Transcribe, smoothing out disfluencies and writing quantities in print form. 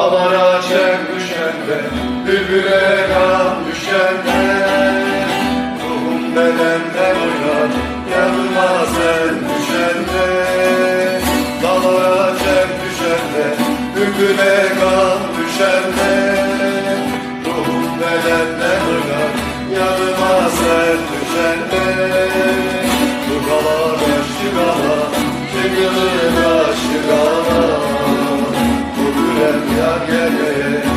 Dağlara çek düşende, bülbüle kan düşende, ruhum bedende oynar, yanıma sen düşende. Dağlara çek düşende, bülbüle kan düşende, ruhum bedende oynar, yanıma sen düşende. Bu kala kaçtı kala, çıkılır kaçtı kala, bu gülen yar gele.